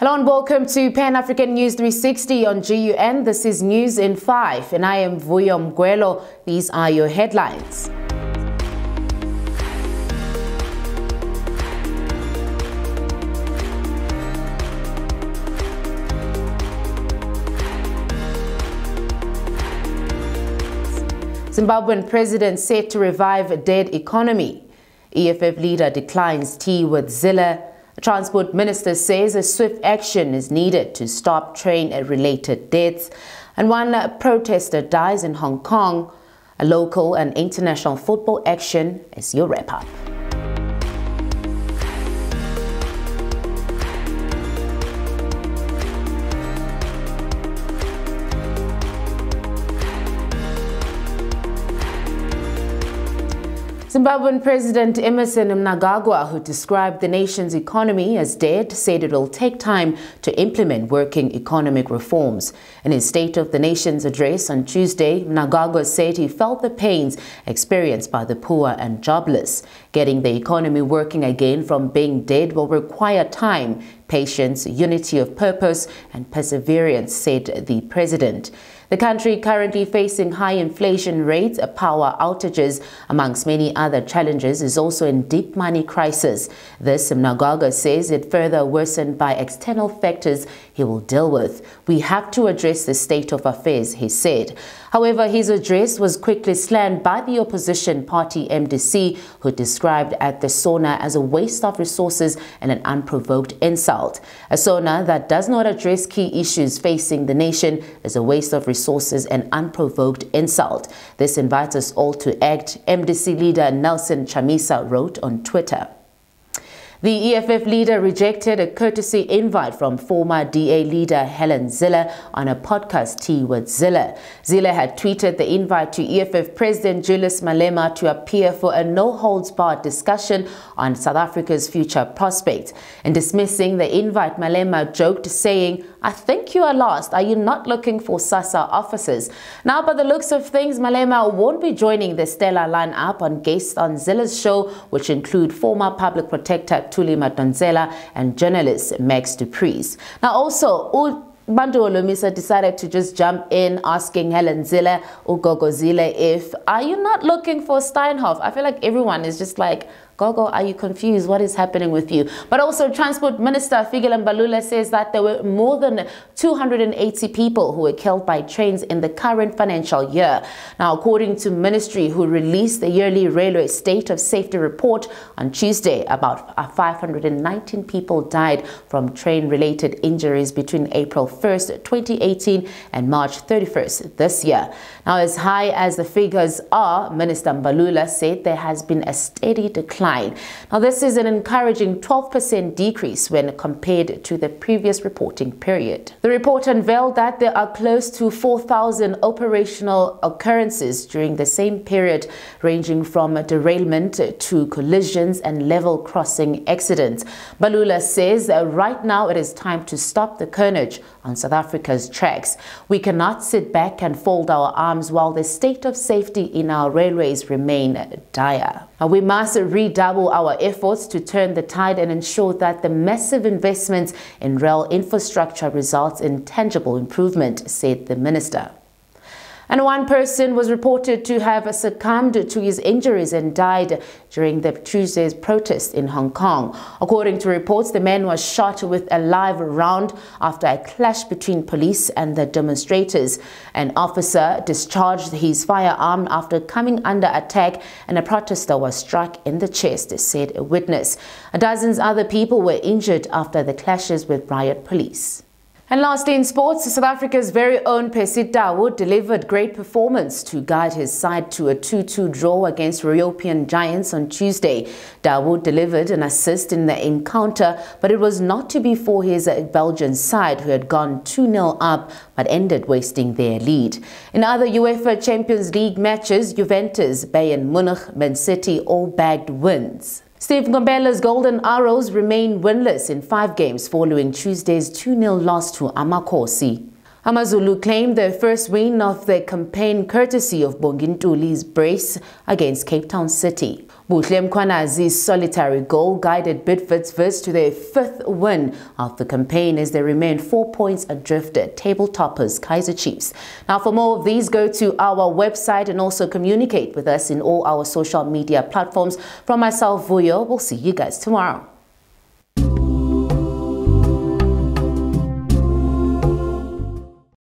Hello and welcome to Pan-African News 360 on GUN. This is News in 5 and I am Vuyo Mgwelo. These are your headlines. Zimbabwean President set to revive a dead economy. EFF leader declines tea with Zille. The Transport Minister says a swift action is needed to stop train-related deaths. And one protester dies in Hong Kong. A local and international football action is your wrap-up. Zimbabwean President Emmerson Mnangagwa, who described the nation's economy as dead, said it will take time to implement working economic reforms. In his State of the Nation's address on Tuesday, Mnangagwa said he felt the pains experienced by the poor and jobless. Getting the economy working again from being dead will require time, patience, unity of purpose and perseverance, said the president. The country currently facing high inflation rates, power outages, amongst many other challenges, is also in deep money crisis. This, Mnangagwa says, it further worsened by external factors he will deal with. We have to address the state of affairs, he said. However, his address was quickly slammed by the opposition party MDC, who described at the SONA as a waste of resources and an unprovoked insult. A SONA that does not address key issues facing the nation is a waste of resources and unprovoked insult. This invites us all to act, MDC leader Nelson Chamisa wrote on Twitter. The EFF leader rejected a courtesy invite from former DA leader Helen Zille on a podcast Tea with Zille. Zille had tweeted the invite to EFF President Julius Malema to appear for a no-holds-barred discussion on South Africa's future prospects. In dismissing the invite, Malema joked, saying, "I think you are lost. Are you not looking for SASSA officers?" Now, by the looks of things, Malema won't be joining the stellar lineup on guests on Zille's show, which include former public protector Thuli Madonsela and journalist Max Dupreez. Now, also, Bantu Olumisa decided to just jump in, asking Helen Zille, Gogo Zille, if, are you not looking for Steinhoff? I feel like everyone is just like, Gogo, are you confused? What is happening with you? But also, Transport Minister Fikile Mbalula says that there were more than 280 people who were killed by trains in the current financial year. Now, according to Ministry, who released the yearly Railway State of Safety report on Tuesday, about 519 people died from train-related injuries between April 1st, 2018 and March 31st this year. Now, as high as the figures are, Minister Mbalula said there has been a steady decline. Now, this is an encouraging 12% decrease when compared to the previous reporting period. The report unveiled that there are close to 4,000 operational occurrences during the same period, ranging from derailment to collisions and level crossing accidents. Mbalula says that right now it is time to stop the carnage on South Africa's tracks. We cannot sit back and fold our arms while the state of safety in our railways remain dire. Now, we must redouble our efforts to turn the tide and ensure that the massive investments in rail infrastructure results in tangible improvement, said the minister. And one person was reported to have succumbed to his injuries and died during the Tuesday's protest in Hong Kong. According to reports, the man was shot with a live round after a clash between police and the demonstrators. An officer discharged his firearm after coming under attack, and a protester was struck in the chest, said a witness. Dozens other people were injured after the clashes with riot police. And lastly, in sports, South Africa's very own Percy Tau delivered great performance to guide his side to a 2-2 draw against European giants on Tuesday. Tau delivered an assist in the encounter, but it was not to be for his Belgian side, who had gone 2-0 up but ended wasting their lead. In other UEFA Champions League matches, Juventus, Bayern Munich, Man City all bagged wins. Steve Ngombela's Golden Arrows remain winless in 5 games following Tuesday's 2-0 loss to Amakosi. AmaZulu claimed their first win of their campaign courtesy of Bongintuli's brace against Cape Town City. Buhle Mkhwanazi's solitary goal guided Bidvest to their fifth win of the campaign as they remain 4 points adrift at table toppers Kaizer Chiefs. Now, for more of these, go to our website and also communicate with us in all our social media platforms. From myself, Vuyo, we'll see you guys tomorrow.